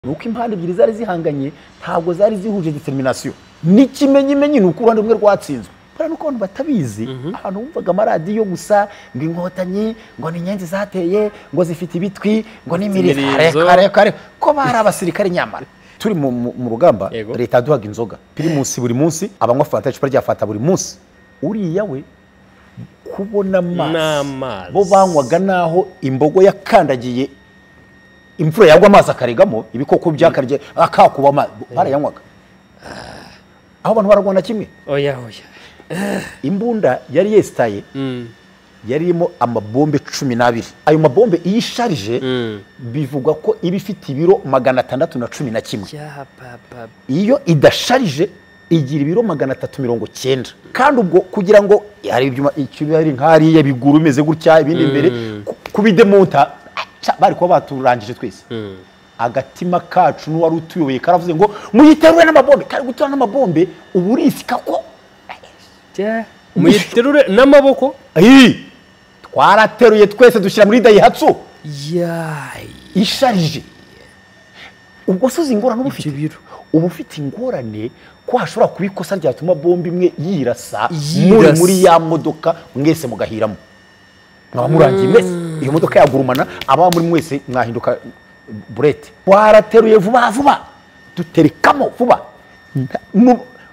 nuko impande ebyiri zari zihanganye ntabwo zari zihuje determination n'ikimenyimenyi nuko uruhande rumwe rwatsinzwe bara nuko abantu batabizi ahantu bumvaga amaradiyo gusa ngo inkotanyi ngo ni inyenzi zateye ngo zifite ibitwi ngo ni kare ko bari abasirikare nyamara turi mu rugamba leta yaduhaga inzoga primus buri munsi abanywa fanta icupa rya fanta buri munsi uriya we kubona amazi bo banywaga naho imbogo yakandagiye imfura yagwa amazi akaregamo ibikoko byakarye akakuba barayanywaga aho abantu baragwana kimwe oya imbunda yari yestaye yarimo amabombe 12 ayo mabombe iyisharije bivuga ko ibifite ibiro 611 iyo idasharije igira ibiro 390 kandi ubwo kugira ngo hari ibyuma icyubi hari nkariye biguru imeze gutya ibindi imbere kubidemonta bari kuba baturangije twese agatima kacu n'uwari utuyoboye karavuze ngo muyiterure n'amabombe kari gutura n'amabombe uburisika ko muyiterure n'amaboko twarateruye twese dushyira muri Daihatsu isharije ubwo suzi ingorane ubu ufite ingorane ko hashobora kubikosa ryatuma bombe imwe yirasa muri ya modoka mwese mugahiramo nkaba murangiye mwese iyo modoka yagurumana aba muri mwese mwahinduka burete twarateruye vuba duterekamo vuba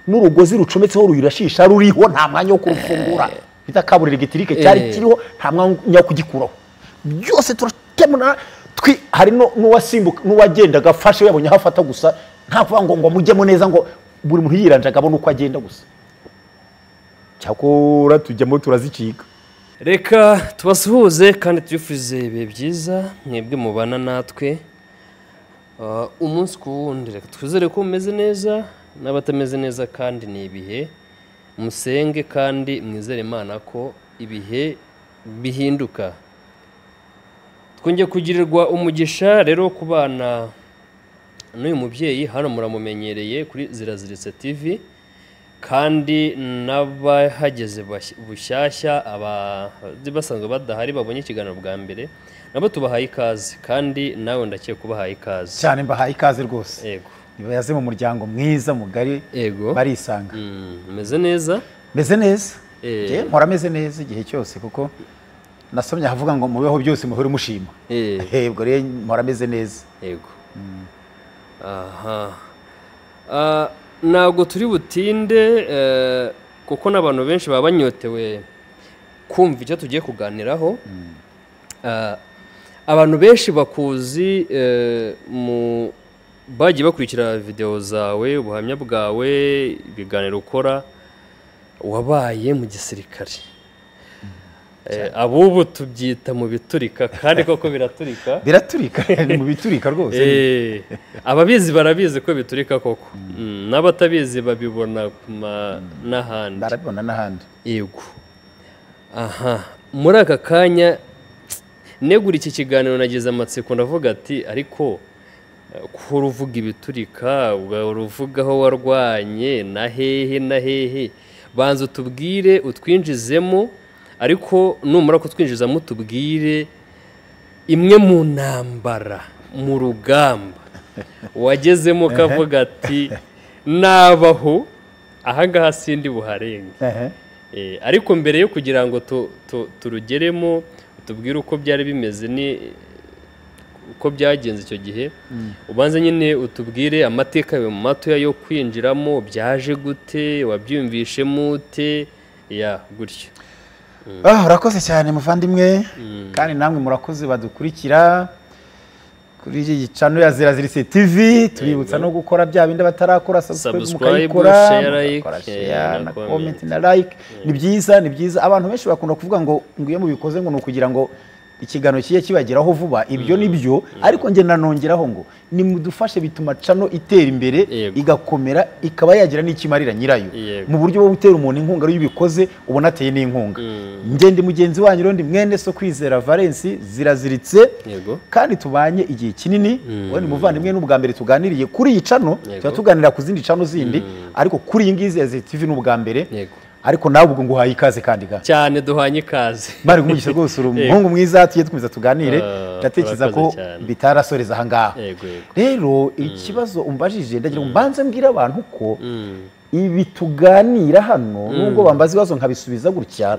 n'urugozi rucometseho ruyirashisha ruriho nta mwanya wo kurufungura bita kaburire gitirike cyari kiriho nta mwanya wo kugikuraho byose turakemuna hari n'uwasimbuka n'uwagendaga afashe yabonye hafata gusa nta kuvuga ngo mujyemo neza ngo buri muntu yiranje agabona uko agenda gusa cyakora tujyamo turazicika reka tubasuhuze kandi tubifurize ibihe byiza mwebwe mubana natwe umunsi ku wundi reka twizere ko mumeze neza n'abatameze neza kandi ni ibihe musenge kandi mwizere Imana ko ibihe bihinduka twongeye kugirirwa umugisha rero ku bana n'uyu mubyeyi hano muramumenyereye kuri Ziraziritse TV kandi n'abahageze bushyashya basanzwe badahari babonye ikiganiro bwa mbere nabo tubahaye ikaze kandi nawe ndakiye kubahaye ikaze cyane mbahaye ikaze rwose yego nibayaze mu muryango mwiza mugari barisanga meze neza mpora meze neza igihe cyose kuko nasomye havuga ngo mubeho byose muhore mushima yego rero mpora meze neza yego ntabwo turi butinde kuko n'abantu benshi baba banyotewe kumva icyo tugiye kuganiraho abantu benshi bakuzi bagiye bakurikira videwo zawe ubuhamya bwawe ibiganiro ukora wabaye mu gisirikare abubu tubyita mu biturika kandi koko biraturika ni mu biturika rwose ababizi barabizi ko biturika koko n'abatabizi babibona n'ahandi barabibona n'ahandi yego muri aka kanya negura iki kiganiro nagize amatsiko ndavuga ati ariko ko uruvuga ibiturika uruvuga aho warwanye na hehe banza utubwire utwinjizemo ariko numara kutwinjizamo utubwire imwe mu ntambara mu rugamba wagezemo ukavuga ati nabaho ahangaha sindi buharenge ariko mbere yo kugira ngo turugeremo utubwire uko byari bimeze uko byagenze icyo gihe ubanze nyine utubwire amateka yawe mu matoya yo kwinjiramo byaje gute wabyumvishemo ute gutyo urakoze cyane muvandimwe kandi namwe murakoze badukurikira kuri iki gicano ya Ziraziritse TV tubibutsa no gukora bya bindi batarakora subscribe share na comment na like ni byiza abantu benshi bakunda kuvuga ngo iyo mubikoze ngo nukugira ngo ikiganiro kiye kibageraho vuba ibyo nibyo ariko nge nanongeraho ngo ni mudufashe bituma cano itera imbere igakomera ikaba yagira n'ikimarira nyirayo mu buryo bwo gutera umuntu inkunga y'ibikoze ubona ateye n'inkunga ngende mugenzi wanyu rondi mwene so kwizera Valence Ziraziritse kandi tubanye igihe kinini we ni muvandimwe n'ubwa mbere tuganiriye kuri iyi cano tuganira ku zindi cano zindi ariko kuri iyi ngizi ya TV n'ubwa mbere ariko nawe ubwo nguhaye ikaze kandi cyane duhanye ikaze bari kumugisha rwose uri umuhungu mwiza tugiye twumviza tuganire ndatekereza ko bitarasoreza aha ngaha rero ikibazo umbajije ndagira ngo mbanze mbwire abantu ko ibi tuganira hano nubwo bambaza ibibazo nkabisubiza gutya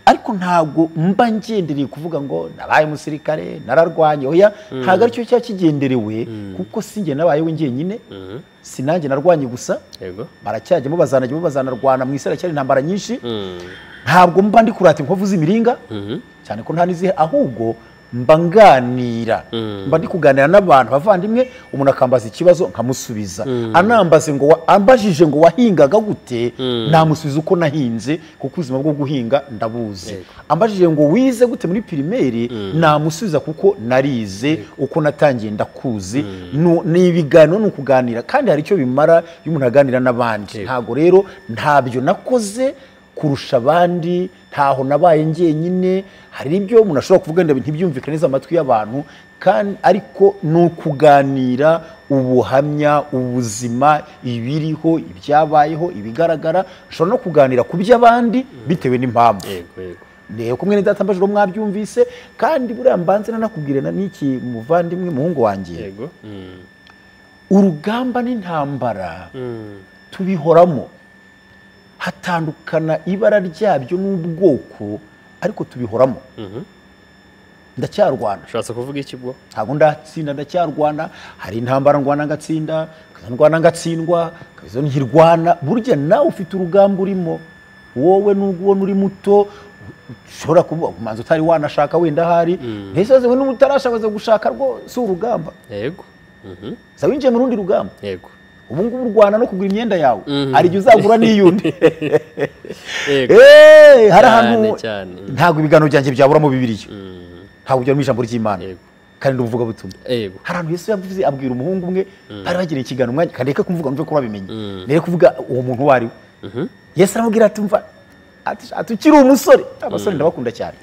ariko ntabwo mba ngendereye kuvuga ngo nabaye umusirikare nararwanye oya ntabwo aricyo cya kigenderewe kuko sinjye nabayeho njyenyine sinanjye narwanye gusa baracyajyamo bazanarwana mu isi aracyari intambara nyinshi ntabwo mba ndi kurata inkovu z'imiringa cyane ko nta n'izihe ahubwo mba nganira mba ndi kuganira n'abantu bavandimwe umuntu akambaza ikibazo nkamusubiza anambaze ngo ambajije ngo wahingaga gute namusubiza uko nahinze kuko ubuzima bwo guhinga ndabuzi ambajije ngo wize gute muri primaire namusubiza kuko narize uko natangiye ndakuzi ni ibiganiro no kuganira kandi hari icyo bimara iyo umuntu aganira n'abandi ntago rero ntabyo nakoze kurusha abandi ntaho nabaye njyenyine hari ibyo umuntu ashobora kuvuga ntibyumvikane neza amatwi y'abantu kandi ariko ni ukuganira ubuhamya ubuzima ibiriho ibyabayeho ibigaragara ushobora no kuganira ku by'abandi bitewe n'impamvu rero kumwe n'idata mbajiro mwabyumvise kandi buriya mbanze nanakubwirana n'iki muvandimwe muhungu wanjye urugamba n'intambara tubihoramo hatandukana ibara ryabyo n'ubwoko ariko tubihoramo ndacyarwana ushatse kuvuga iki bwo ntabwo ndatsinda ndacyarwana hari intambara ndwana ngatsinda ndwana ngatsindwa kabizo nkirwana burya nawe ufite urugamba urimo wowe n'ubwo uri muto ushobora kumanza utari wanashaka wenda hari ntesoze we n'umutarashaka gushaka rwo si urugamba yego winjiye mu rundi rugamba yego ubu ngubu urwana no kugura imyenda yawe hari igihe uzagura n'iyundi hari ahantu ntabwo ibiganiro byanjye byaburamo Bibiliya ntabwo byari mu ijambo ry'Imana kandi n'ubuvuga butumwa hari ahantu Yesu yavuze abwira umuhungu umwe bari bagiriye ikiganiro umwanya kandi reka kumvuga numve ko babimenye nere kuvuga uwo muntu wari we Yesu aramubwira ati umva ati ukiri umusore abasore ndabakunda cyane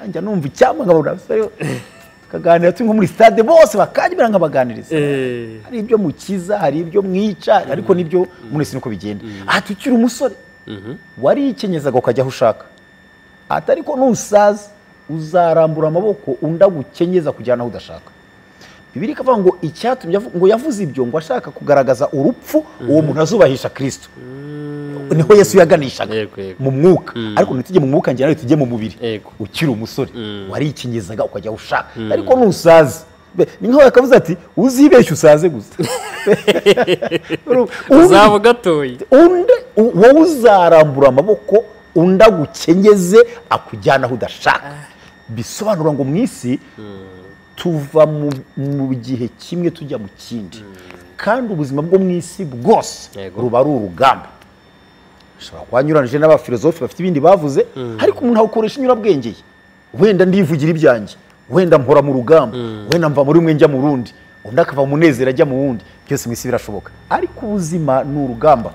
njya numva icyampa nkabona abasore kaganira turi nko muri stade bose bakajya nkabaganiriza hari ibyo mukiza hari ibyo mwica ariko nibyo munesi nuko bigenda ati ukiri umusore wari ikenyezaga ukajya aho ushaka ati ariko nusaza uzarambura amaboko unda gukenyeza kujyana aho udashaka Bibiliya ikavuga ngo icyatumye ngo yavuze ibyo ngo ashaka kugaragaza urupfu uwo muntu azubahisha Kristo niho Yesu yaganishaga mu mwuka ariko ntitujye mu mwuka njye nawe tujye mu mubiri ukiri umusore wari ikinyezaga ukajya ushaka ariko nusaza ni nkaho yakavuze ati uzibeshye usaze gusa uzaba gatoye wowe uzarambura amaboko unda gukenyeze akujyana aho udashaka bisobanura ngo mu isi tuva mu gihe kimwe tujya mu kindi kandi ubuzima bwo mu isi bwose ruba ari urugamba ushobora kuba nyuranije n'abafilozofi bafite ibindi bavuze ariko umuntu awukoresha inyurabwenge wenda ndivugira ibyanjye wenda mpora mu rugamba wenda mva muri umwe njya mu rundi undi akava mu munezero ajya mu wundi byose mu isi birashoboka ariko ubuzima ni urugamba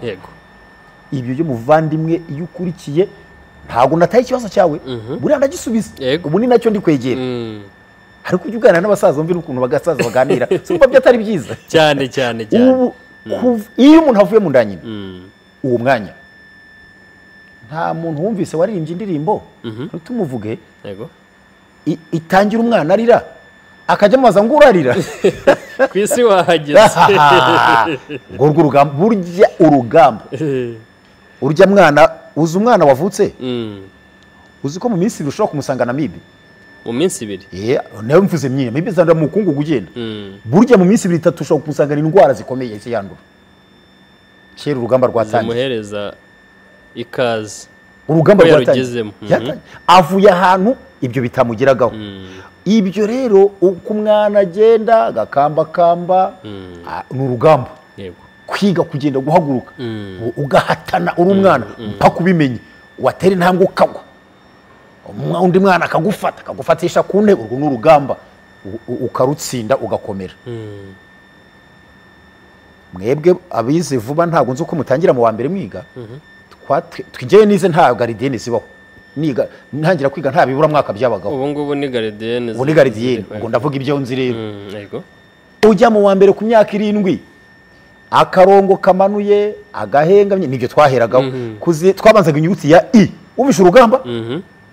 ibyo byo muvandimwe iyo ukurikiye ntabwo nataye ikibazo cyawe buriya ndagisubiza ubu ni nacyo ndi kwegera ariko ujya uganira n'abasaza wumva n'ukuntu bagasaza baganira simba byatari byiza cyane cyane iyo umuntu avuye mu nda nyina uwo mwanya nta muntu wumvise waririmbye indirimbo ntitumuvuge itangira umwana arira akajya amubaza ngo urarira ku isi wahageze ngo urwo rugamba burya urugamba urya mwana uzi umwana wavutse uzi ko mu minsi ibiri ushobora kumusanga na mibi mu minsi ibiri nawe mvuze myine mibi zandura mu bukungu ugenda burya mu minsi ibiri itatu ushobora kumusanga indwara zikomeye ese yandura kera urugamba rwatangiye muhereza ikaze urugamba rwatangiye avuye ahantu ibyo bitamugeragaho ibyo rero uko umwana agenda agakambakamba ni urugamba kwiga kugenda guhaguruka ugahatana uri umwana mpaka ubimenye watera intambwe ukagwa undi mwana akagufatisha ku ntebe urwo ni urugamba ukarutsinda ugakomera mwebwe abize vuba ntabwo nzi uko mutangira mu wa mbere mwiga twigewe nize nta garidiyene zibaho niga ntangira kwiga nta bibura mwaka byabagaho ubu ngubu ni garidiyene ubu ni garidiyene ubwo ndavuga ibyo nzi rero ujya mu wa mbere ku myaka 7 akarongo kamanuye agahengamye nibyo twaheragaho twabanzaga inyuguti ya i umvisha urugamba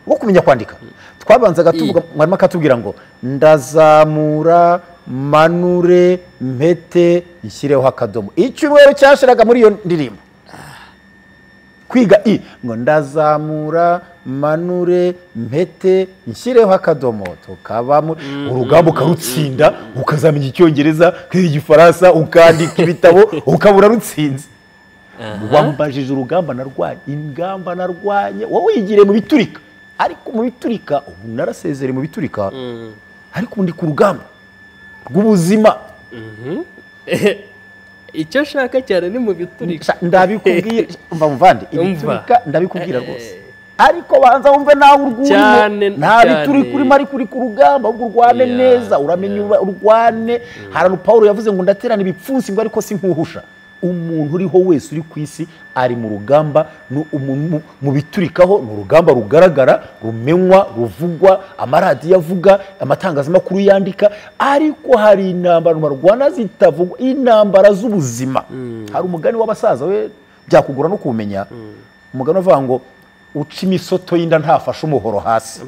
wo kumenya kwandika twabanzaga tuvuga mwarimu akatubwira ngo ndazamura manure mpete ishyireho akadomo icyumweru cyashiraga muri iyo ndirimbo kwiga i ngo ndazamura manure mpete nshyireho akadomo tukaba urugamba ukarutsinda ukazamenya icyongereza kwiga igifaransa ukandika ibitabo ukabura rutsinze wambajije urugamba narwanye ingamba narwanye wowe wigire mu biturika ariko mu biturika ubu narasezere mu biturika ariko undi ku rugamba rw'ubuzima icyo shaka cyane ni mu biturika ndabikubwiye umva muvande ibiturika ndabikubwira rwose ariko banza wumve nawe urwurimo nta biturika urimo ariko uri ku rugamba ahubwo urwane neza uramenye urwane hari Paulo yavuze ngo ndaterana ibipfunsi ngo ariko si nkuhusha umuntu uriho wese uri ku isi ari mu rugamba mu biturikaho ni urugamba rugaragara rumenywa ruvugwa amaradiyo avuga amatangazamakuru yandika ariko hari intambara barwana zitavugwa intambara z'ubuzima hari umugani w'abasaza we byakugura no kumenya umugani uvuga ngo uca imisoto y'inda ntafashe umuhoro hasi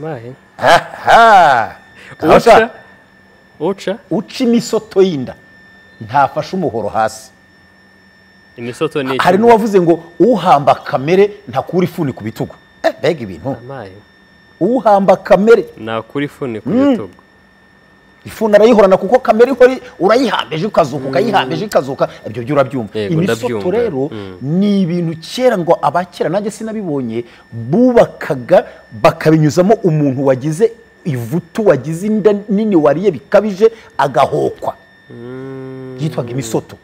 uca imisoto y'inda ntafashe umuhoro hasi hari n'uwavuze ngo uhamba kamere ntakura ifuni ku bitugu mbega ibintu uhamba kamere ntakura ifuni ku bitugu ifuni arayihorana kuko kamere ihori urayihambeje ukazuka ukayihambeje ikazuka ibyo byo urabyumva imisoto rero ni ibintu kera ngo abakera nanjye sinabibonye bubakaga bakabinyuzamo umuntu wagize ivutu wagize inda nini wariye bikabije agahokwa yitwaga imisoto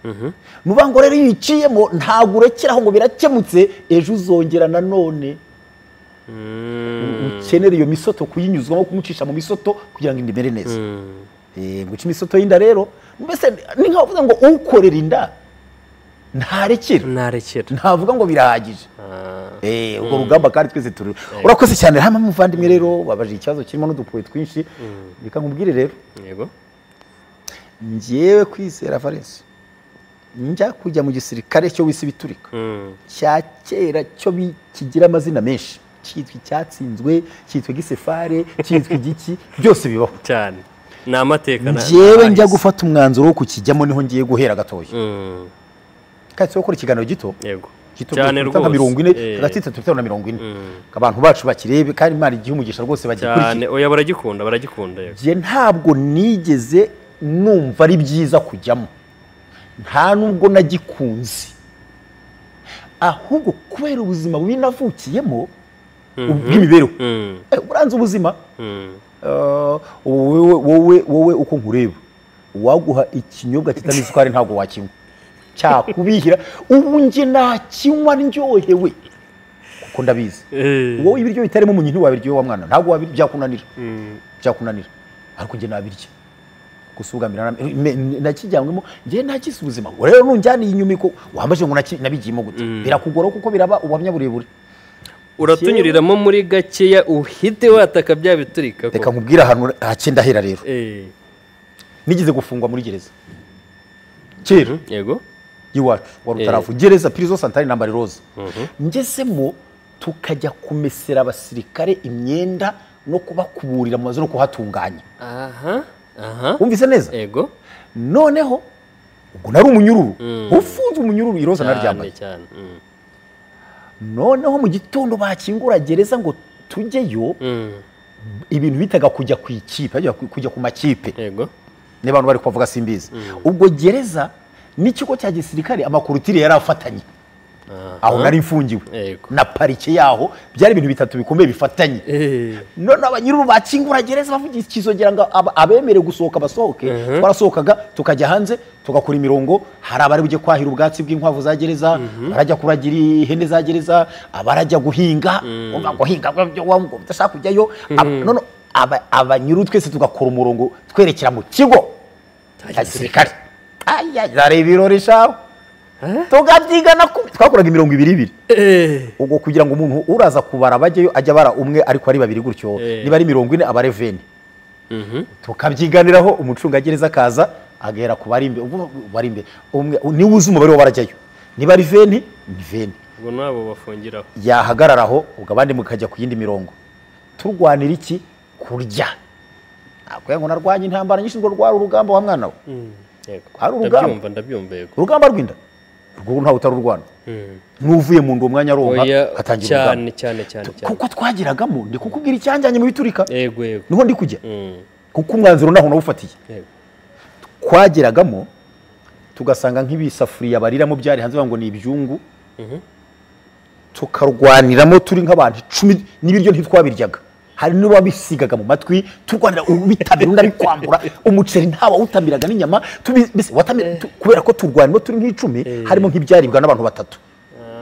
nuba ngo rero iyo iciyemo ntabwo urekeraho ngo birakemutse ejo uzongera nanone ukenera iyo misoto kuyinyuzwamo kumucisha mu misoto kugira ngo indimere neza guca imisoto y'inda rero mbese ni nkavuga ngo ukorera inda ntarekera ntavuga ngo birahagije ubwo rugamba kandi twese turi urakoze cyane hamwe muvandimwe rero wabaje ikibazo kirimo n'udupuwe twinshi reka nkubwire rero yego ngewe kwizera Valens njya kujya mu gisirikare cyo wisi biturika cya kera cyo kigira amazina menshi cyitwa icyatsinzwe cyitwa gisefare cyitwa igiki byose bibaho cyane ni amateka ngewe njya gufata umwanzuro wo kukijyamo niho ngiye guhera gatoya kandi cyo gukora ikiganiro gito yego cyane rwose 40 hagati 30 na 40 abantu bacu bakirebe kandi imana igihe umugisha rwose bagikurikira cyane oya baragikunda yego je ntabwo nigeze numva ari byiza kujyamo nta nubwo nagikunze ahubwo kubera ubuzima bubi navukiyemo ubw'imibereho uranze ubuzima wowe uko nkureba waguha ikinyobwa kitari isukari ntabwo wakinywa cyakubihira ubu nge nakinywa ndyohewe kuko ndabizi wowe ibiryo bitarimo umuntu wabiryo wa mwana ntabwo wabiryakunanira ariko nge nabirya gusugamira nakijyangwemo ngiye nakise ubuzima rero nunjyaniye inyuma ko wambaje ngo nabigiyemo gute birakugora kuko biraba ubuhamya burebure uratunyuriramo muri gakeya uhite wataka bya biturika reka nkubwira ahantu hakenda hera rero nigeze gufungwa muri gereza kera yego iwacu wa Rutarafu gereza prison Santari Nambari Rose ngezemo tukajya kumesera abasirikare imyenda no kubakuburira mu mazu no kuhatunganya umvise neza yego noneho ubwo nari umunyururu ufunze umunyururu iroza naryambaye noneho mu gitondo bakingura gereza ngo tujyeyo ibintu bitaga kujya ku ikipe kujya ku makipe yego n'abantu bari kuvuga simbizi ubwo gereza n'ikigo cya gisirikare amakurutire yari afatanye aho nari mfungiwe na parike yaho byari ibintu bitatu bikomeye bifatanye none abanyururu bakingura gereza bavuga ikizogera ngo abemere gusohoka basohoke twarasohokaga tukajya hanze tugakora imirongo hari abari bujye kwahira ubwatsi bw'inkwavu za gereza barajya kuragira ihene za gereza abarajya guhinga guhinga ngo udashaka kujyayo none abanyururu twese tugakora umurongo twerekera mu kigo cya gisirikare zareba ibirori shaho tugabyigana twakoraga 200 ubwo kugira ngo umuntu uraza kubara bajyeyo ajya bara umwe ariko ari babiri gutyo niba ari 40 abare 20 tukabyiganiraho umucungagereza kaza agera ku bari imbere umwe niwe uzi umubare w'abarajyayo niba ari veni ni veni ubwo nabo bafungiraho yahagararaho ubwo abandi mukajya ku yindi mirongo turwanira iki kurya ntabwo ngo narwanye intambara nyinshi ngo rwari urugamba wa mwana we ari urugamba ndabyumva yego urugamba rw'inda rwo ntawe utari urwana n'uvuye mu ndo umwanya aronka atangira urugamba cyane kuko twagiragamo ndi kukubwira icyanjyanye mu biturika yego niho ndi kujya kuko umwanzuro naho nawufatiye twagiragamo tugasanga nk'ibisafuriya bariramo byari hanze ngo ni ibyungu tukarwaniramo turi nk'abantu 10 n'ibiryo ntitwabiryaga hari n'ubabisigaga mu matwi turwanira ubitabira undi bikwambura umuceri ntawa utamiraga n'inyama kubera ko turwanimo turi nk'icumi harimo nk'ibyaribwa n'abantu batatu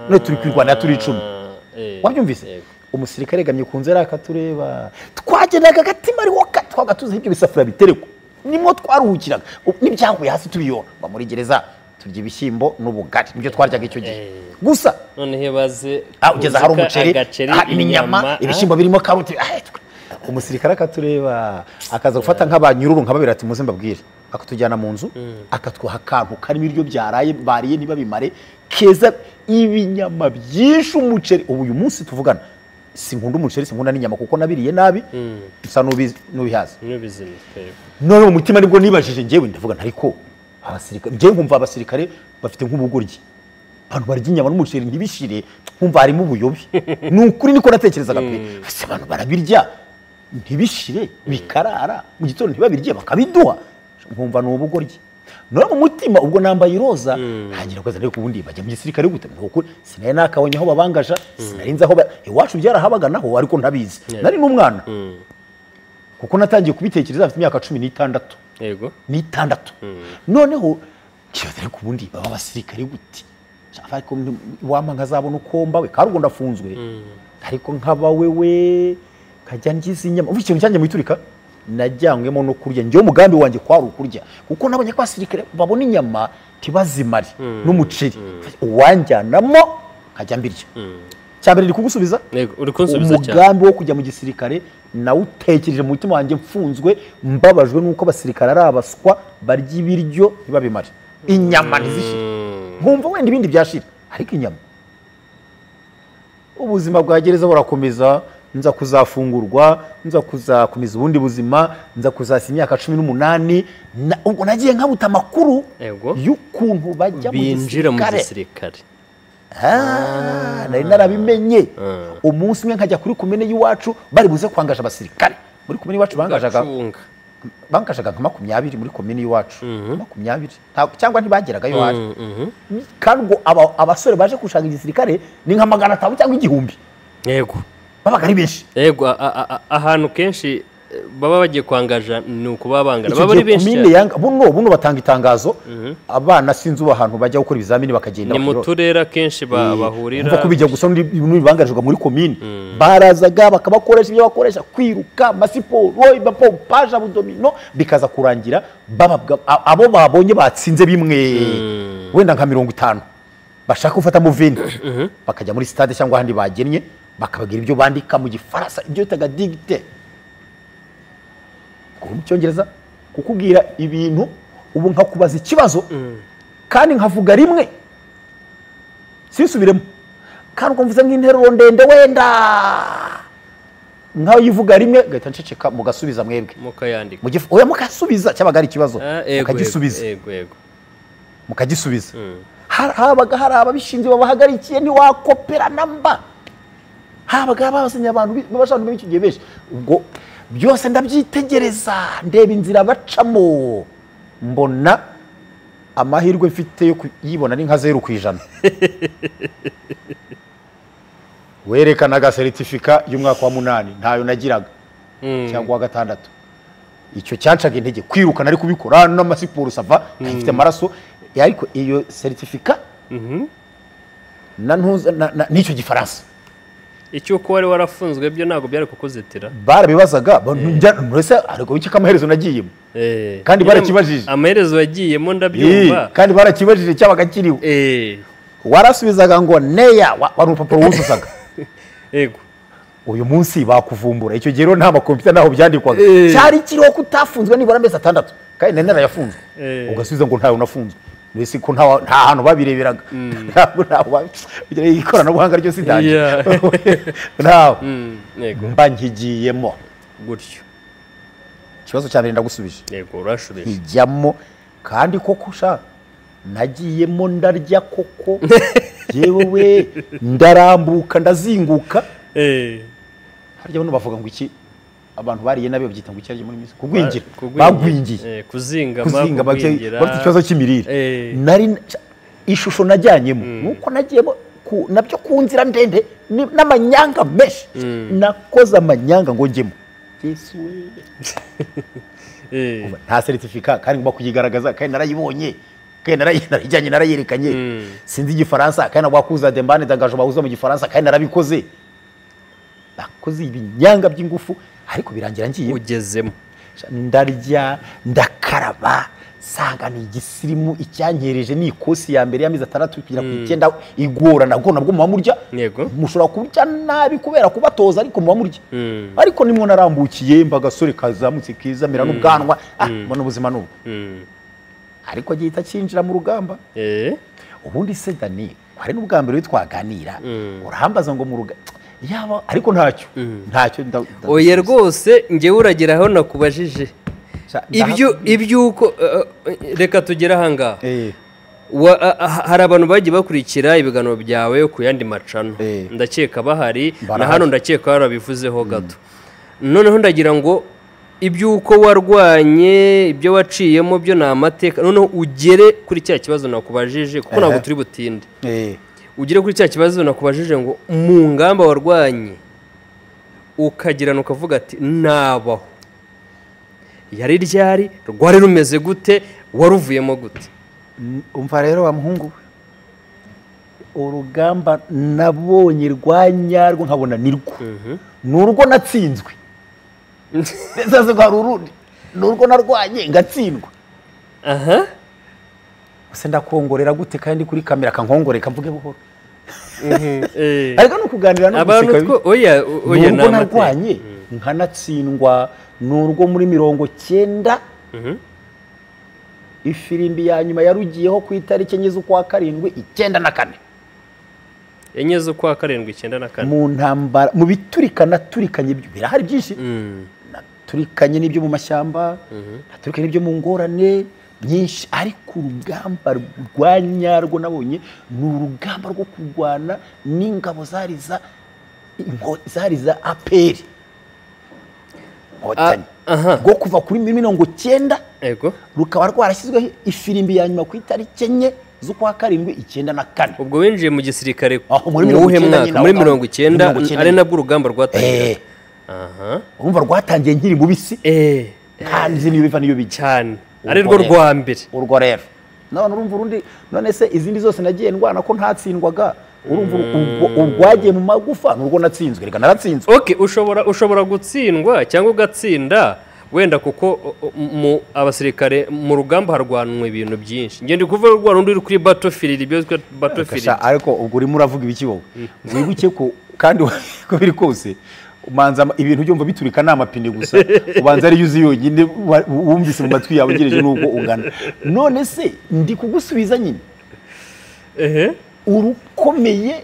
none turi kwirwanira turi 10 wabyumvise umusirikare yegamye ku nzira akatureba twagendaga gatima ariho twagatuze ibyo bisafuriya bitereko nimwo twaruhukiraga n'ibyahuye hasi tubiyona ngo muri gereza turya ibishyimbo n'ubugari nibyo twaryaga icyo gihe gusa none hebaze ugeza hari umuceri inyama ibishyimbo birimo karoti umusirikare akatureba akaza gufata nk'abanyururu nk'ababiri ati muze mbabwire akatujyana mu nzu akatwaha akantu karimo ibiryo byaraye bariye niba bimare keza ibinyama byinshi umuceri ubu uyu munsi tuvugana sinkunda umuceri sinkunda n'inyama kuko nabiriye nabi bisa n'ubihaza none mu mutima nibwo nibajije njyewe ndavuga ariko abasirikare njyewe nkumva abasirikare bafite nk'ubugoryi abantu barya inyama n'umuceri ntibishire nkumva harimo ubuyobe ni ukuri niko natekerezaga pe ese abantu barabirya ntibishire bikarara mu gitondo ntibabirye bakabiduha nkumva ni ubugoryi none mu mutima ubwo nambaye iroza ntangira kwaza ariko ubundi bajya mu gisirikare gute nuko sinaye nakabonye aho babangaja sinarinze aho iwacu byarahabaga naho ariko ntabizi nari n'umwana kuko natangiye kubitekereza afite imyaka 16 yego ni 6 noneho kibaza ariko ubundi baba basirikare gute ariko wampa nkazabona ukomba we karugo ndafunzwe ariko nkaba wewe kajya ngize inyama ubu ikintu cyanje mu iturika najyanywemo no kurya njye umugambi wanjye kwari ukurya kuko nabonye ko abasirikare babona inyama tibazimari n'umuceri uwanjyanamo kajya mbirya cyambere ndi kugusubiza uri kunsubiza cyane umugambi wo kujya mu gisirikare nawutekereje mu mutima wanjye mfunzwe mbabajwe nuko abasirikare ari abaswa barya ibiryo ntibabimare inyama ntizishire nkumva wenda ibindi byashira ariko inyama ubuzima bwa gereza burakomeza nza kuzafungurwa nza kuzakomeza ubundi buzima nza kuzasa imyaka 18 ubwo nagiye nkabuta makuru y'ukuntu bajya binjira mu gisirikare nari narabimenye umunsi umwe nkajya kuri komine y'iwacu bari buze kwangaje abasirikare muri komine y'iwacu bangajaga nka 20 muri komine y'iwacu 20 cyangwa ntibageragayo hari kandi abasore baje gushaka igisirikare ni nka 500 cyangwa 1000 yego babaga ari benshi yego ahantu kenshi baba bagiye kwangaja ni ukuba bangana baba ari benshi buno batanga itangazo abana sinzi ahantu bajya gukora ibizamini bakagenda ni mu turere kenshi bahurira kuko bijya gusa n'ibangajwe muri komine barazaga bakabakoresha ibyo bakoresha kwiruka amasiporo ibapompaje abudomino bikaza kurangira abo babonye batsinze bimwe wenda nka 50 bashaka gufata mu veni bakajya muri stade cyangwa ahandi bagennye bakabagira ibyo bandika mu gifaransa ibyo bitaga dicte mu cyongereza kukubwira ibintu ubu nkakubaza ikibazo kandi nkavuga rimwe sinsubiremo kandi ukumvuze nk'interuro ndende wenda nkaho yivuga rimwe gahita nceceka mugasubiza mwebwe mukayandika oya mukasubiza cyabaga ari ikibazo mukagisubiza mukagisubiza habaga hari ababishinzwe babahagarikiye ntiwakopera namba habaga babazanye abantu babashaka n'icyo gihe benshi ubwo byose ndabyitegereza ndeba inzira bacamo mbona amahirwe mfite yo kuyibona ni nka 0%. Werekanaga certificat y'umwaka wa 8 ntayo nagiraga cyangwa wa 6 icyo cyancaga intege kwirukana ari kubikora n'amasiporo sava ifite amaraso ariko iyo certificat n'icyo gifaransa icyo ko wari warafunzwe byo ntago byari kukuzetera barabibazaga mbese ariko iki kamaherezo nagiyemo kandi barakibajije amaherezo yagiyemo ndabyumva kandi barakibajije cyabaga kiriho warasubizaga ngo neya wari urupapuro wuzuzaga yego uyu munsi bakuvumbura icyo gihe nta makompiyuta naho byandikwaga cyari kiriho kutafunzwe nibura amezi 6 kandi nari narayafunzwe ugasubiza ngo ntawe unafunzwe mbese ko nta hantu babireberaga ntabwo ikoranabuhanga ryo sidange ntawe mba nkigiyemo gutyo ikibazo cyane ndagusubije yego urashubije ijyamo kandi koko sha nagiyemo ndarya koko yewe ndarambuka ndazinguka harya bano bavuga ngo iki abantu bariye nabe babyita ngo iki muri misi kugwingira bagwingiye kuzingama bafite ikibazo cy'imirire nari ishusho najyanyemo nuko nagiyemo nabyo ku nzira ndende n'amanyanga menshi nakoze amanyanga ngo njyemo Yesu nta certificate kandi ngomba kuyigaragaza kandi narayibonye kandi narayijyanye narayerekanye sinzi igifaransa kandi nabwakuza dembane dangaje bahuza mu gifaransa kandi narabikoze nakoze ibinyanga by'ingufu ariko birangira ngiye ugezemo ndarya ndakaraba sanga ni igisirimu icyanyereje ni ikosi ya mbere y'amezi 6 kugira ku 9 igora nabwo muba murya mushobora kurya nabi kubera kubatoza ariko muba murya ariko nimwe narambukiye mbagasore kazamutse kiza mera n'ubwanwa mbona ubuzima n'ubu ariko agihita cyinjira mu rugamba ubundi se Dani hari n'ubwambere twaganira urahambaza ngo mu rugamba yaba ariko ntacyo oye rwose ngewe urageraho nakubajije ibyuko reka tugere ahangaha hari abantu bagiye bakurikira ibiganiro byawe ku yandi macano ndakeka bahari na hano ndakeka warabivuzeho gato noneho ndagira ngo ibyuko warwanye ibyo waciyemo byo ni amateka noneho ugere kuri cya kibazo nakubajije kuko ntabwo turi butinde ugere kuri cya kibazo nakubajije ngo mu ngamba warwanye ukagirana ukavuga ati nabaho yari ryari rwari rumeze gute waruvuyemo gute umva rero wa muhungu urugamba nabonye rwanyarwo nkabona nirwo nurwo natsinzwe neza se hari urundi nurwo narwanye ngatsindwa use ndakongorera gute kandi kuri kamera kankongoreka mvuge buhoro ariko no kuganira no guseka oya narwanye nkanatsindwa nurwo muri 90 ifirimbi ya nyuma yarugiyeho ku itariki enye z'ukwa 7 94 enye z'ukwa 7 94 mu ntambara mu biturikana turikanye birahari byinshi turikanye n'ibyo mu mashyamba turikanye n'ibyo mu ngorane nyinshi ariko urugamba rwanyarwo nabonye ni urugamba rwo kurwana n'ingabo zariza APR rwo kuva kuri 90 rukaba rwarashyizweho ifirimbi ya nyuma ku itariki enye z'ukwa 7 94 ubwo winjiye mu gisirikare muri 90 ari nabwo urugamba rwatangiye urumva rwatangiye nkiri mu bisi kandi niyo biva niyo bijya cyane ari rwo rwa mbere urwo rero none urumva urundi none se izindi zose nagiye ndwana ko ntatsindwaga urumva urwagiye mu magufa nurwo natsinzwe reka naratsinzwe ushobora gutsindwa cyangwa ugatsinda wenda kuko mu abasirikare mu rugamba harwanwa ibintu byinshi ngende kuva rwa rundi uri kuri battlefield ibyo battlefield ariko ubwo urimo uravuga ibiki wowe wibuke ko kandi ko biri kose umanza ibintu byumva biturika n'amapine gusa ubanza ari yuzi yonyine wumvise mu matwi yawe ugereje nuko ungana none se ndi kugusubiza nyine urukomeye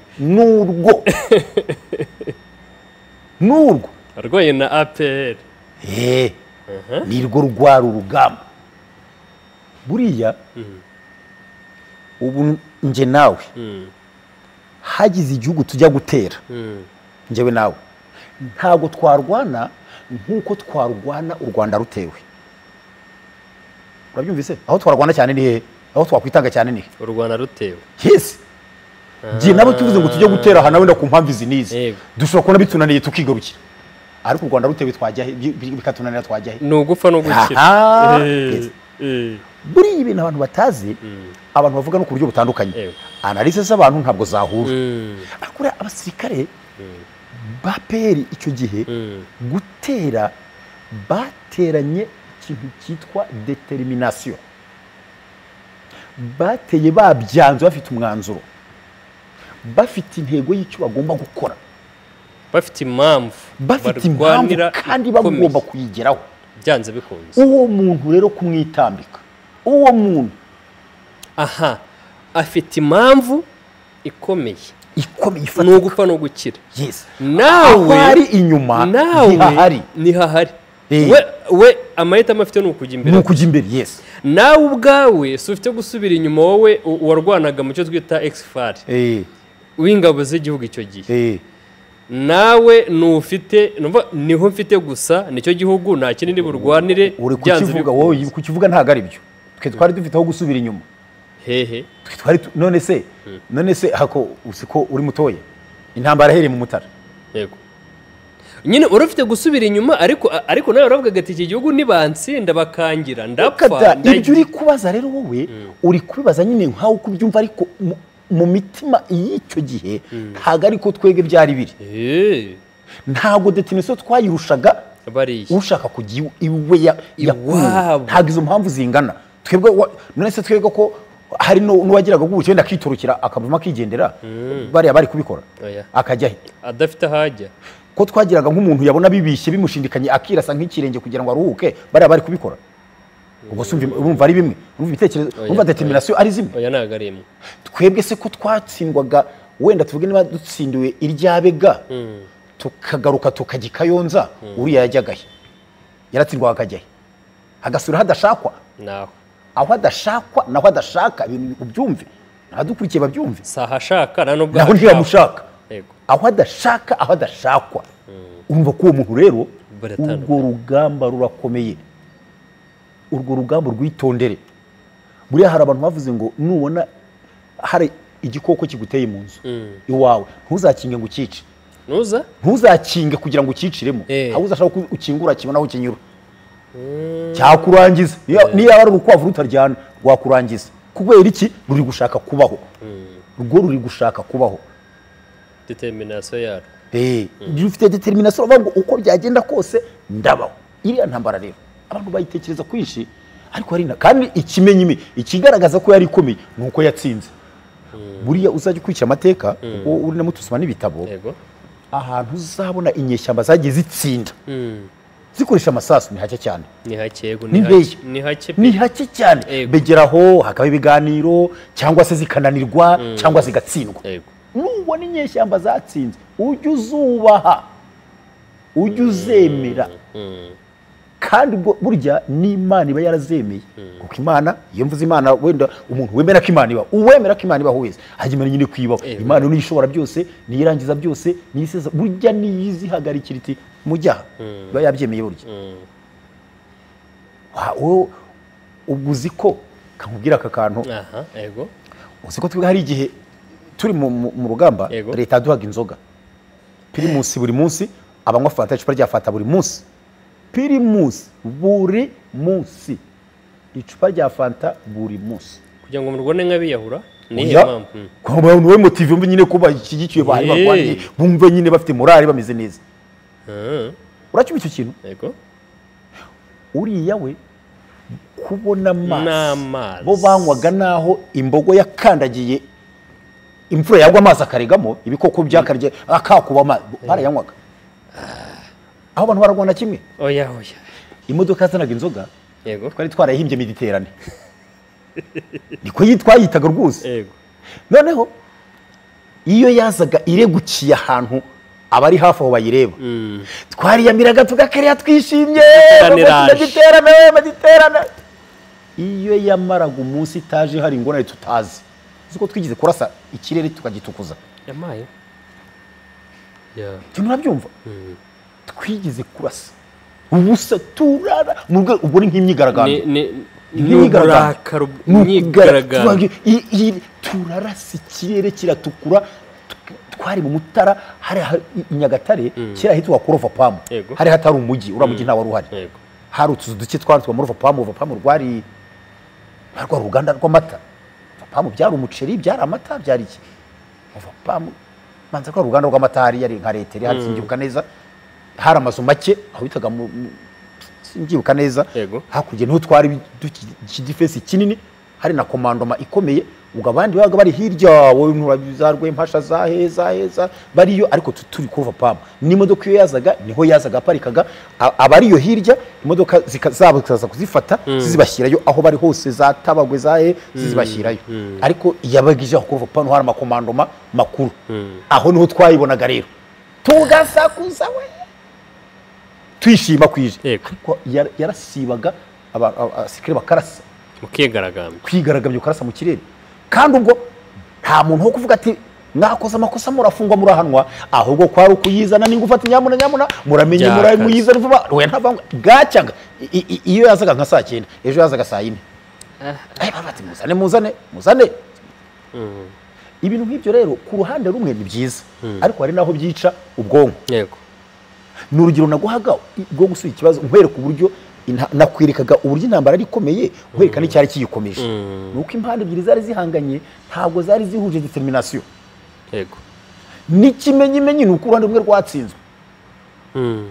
nurwo arwaye na APR nirwo rwara urugamba buriya ubu nje nawe hagize igihugu tujya gutera njyewe nawe ntago twarwana nkuko twarwana u Rwanda rutewe urabyumvise aho twarwana cyane ni he aho twakwitanga cyane ni u Rwanda rutewe yes je nabo tuvuze ngo tujye gutera hana wenda ku mpamvu zinize dushobora kubona bitunaniye tukigarukira ariko u Rwanda rutewe twajya bikatunanira twajya ni ugufa no gukira buri ibintu abantu batazi abantu bavuga no ku buryo butandukanye analyse z'abantu ntabwo zahura ariko abasirikare baperi icyo gihe gutera bateranye ikintu cyitwa determination bateye babyanze bafite umwanzuro bafite intego y'icyo bagomba gukora bafite impamvu kandi bagomba kuyigeraho byanze bikunze uwo muntu rero kumwitambika uwo muntu aha afite impamvu ikomeye ifatika ni ugupfa no gukira yes nawe ari inyuma nawe ntihahari we amahitamo afite ni ukujya imbere yes nawe ubwawe si ufite gusubira inyuma wowe warwanaga mu cyo twita exfar w'ingabo z'igihugu icyo gihe nawe nufite niho mfite gusa nicyo gihugu nta kinini burwanire uri kukivuga wowe kukivuga ntago ari byo twe twari dufite aho gusubira inyuma hehe none se hako usiko uri mutoya intambara hereye mu Mutara yego nyine urafite gusubira inyuma ariko nawe uravuga ati iki gihugu nibansinda bakangira ndapfa ibyo uri kubaza rero wowe uri kubibaza nyine nkaho kubyumva ariko mu mitima y'icyo gihe ntago ariko twege byari biri ntago detinisiyo twayirushaga ushaka kujya iwe yakuwe ntago izo mpamvu zingana twebwe none se twebwe ko hari n'uwagiraga gutyo wenda akiturukira akavuma akigendera bariya bari kubikora akajya adafite ahajya ko twagiraga nk'umuntu yabona bibishye bimushindikanye akirasa nk'ikirenge kugira ngo aruhuke bariya bari kubikora ubwo urumva ari bimwe urumva ibitekerezo urumva determination ari zimwe oya ntago ari imwe twebwe se ko twatsindwaga wenda tuvuge niba dutsindiwe iryabega tukagaruka tukajya i Kayonza uriya yajyagahe yaratsindwaga akajyahe agasura hadashakwa aho adashakwa naho adashaka ibintu ubyumve abadukurikiye babyumve sahashaka naho ntiyamushaka aho adashaka aho adashakwa urumva ko uwo muntu rero urwo rugamba rurakomeye urwo rugamba rwitondere buriya hari abantu bavuze ngo nubona hari igikoko kiguteye mu nzu iwawe ntuzakinge ngo ukice ntuzakinge kugira ngo ukiciremo aho uzashaka ukingura kibona aho kinyura cyakurangiza niyo ari urukwavu rutaryana rwakurangiza kubera iki ruri gushaka kubaho rwo ruri gushaka kubaho determination yaro ufite determination uvuga ngo uko byagenda kose ndabaho iriya ntambara rero abantu bayitekereza kwinshi ariko hari kandi ikimenyime ikigaragaza ko yari ikomeye nuko yatsinze buriya uzajya ukurikira amateka ubwo uri na mutusoma n'ibitabo ahantu uzabona inyeshyamba zagiye zitsinda zikoresha amasasu ni hake cyane ni hake cyane begeraho hakaba ibiganiro cyangwa se zikananirwa cyangwa zigatsindwa nubona inyeshyamba zatsinze ujye uzubaha ujye uzemera kandi burya n'Imana iba yarazemeye kuko Imana iyo mvuze Imana wenda umuntu wemera ko Imana iba uwemera ko Imana iba wese hagimana nyine kwibaho Imana niyo ishobora byose niyo irangiza byose niyo iseza burya niyo izihagarikira iti mujyaha iba yabyemeye burya ubuzi ko kamubwira aka kantu uzi ko twebwe hari igihe turi mu rugamba leta yaduhaga inzoga pirimusi buri munsi abanywa fanta icupa rya fanta buri munsi pirimusi buri munsi icupa rya fanta buri munsi kugira ngo murwone nk'abiyahura niyo mpamvu kwa bantu we motive umve nyine kuba ikigikiye bahe barwanye bumve nyine bafite morale bameze neza uracyuma icyo kintu yego uriya we kubona amazi bo banywaga naho imbogo yakandagiye imfura yagwa amazi akaregamo ibikoko byakarye akakuba amazi barayanywaga aho abantu baragwana kimwe oya imodoka zanaga inzoga yego twari twarayihimbye Mediterane niko yitwayitaga rwose yego noneho iyo yazaga iregukiye ahantu abari hafi aho bayireba twariyamiraga tugakereya twishimye Mediterane iyo yamaraga umunsi itaje hari ingorane tutazi uko twigize kurasa ikirere tukagitukuza yamaye urabyumva twigize kurasa ubusa turara ubwo ni nk'imyigaragambyo turarasa ikirere kiratukura twari mu Mutara hari Nyagatare kera hitwa Kurovapamu hari hatari umujyi uramugi nta wari uhari hari utuzu duke twanditswe muri Rovapamu rwari uruganda rw'amata Rovapamu byari umuceri byari amata byari iki Rovapamu manza ko uruganda rw'amata hari yari nka leta hari singibuka neza hari amazu make aho bitaga singibuka neza hakurya niho twari ikidifesi kinini hari na komandoma ikomeye ubwo abandi babaga bari hirya wowe nturabizarwe impasha za heza bariyo ariko turi kuva pam n'imodoka iyo yazaga niho yazaga aparikaga abariyo hirya imodoka zabo zikaza kuzifata zizibashyirayo aho bari hose zatabagwe zahe zizibashyirayo ariko yabagije aho kuva pam hari amakomandoma makuru aho niho twayibonaga rero tugasakuza we twishima kwije ariko yarasibaga abasikire bakarasa kwigaragambya ukarasa mu kirere kandi ubwo nta muntu wo kuvuga ati mwakoze amakosa murafungwa murahanwa ahubwo kwari ukuyizana n'ingufata nyamuna muramenye muyizana vuba we ntavangwa gacyaga iyo yazaga nka saa 9 ejo yazaga saa 4 bati muzane ibintu nk'ibyo rero ku ruhande rumwe ni byiza ariko hari naho byica ubwonko yego n'urugero naguhaga bwo gusubiza ikibazo nkwereka uburyo nakwirikaga uburyo intambara ari ikomeye nkwereka n'icyari kiyikomeje nuko impande ebyiri zari zihanganye ntabwo zari zihuje determination yego n'ikimenyimenyi nuko uruhande rumwe rwatsinzwe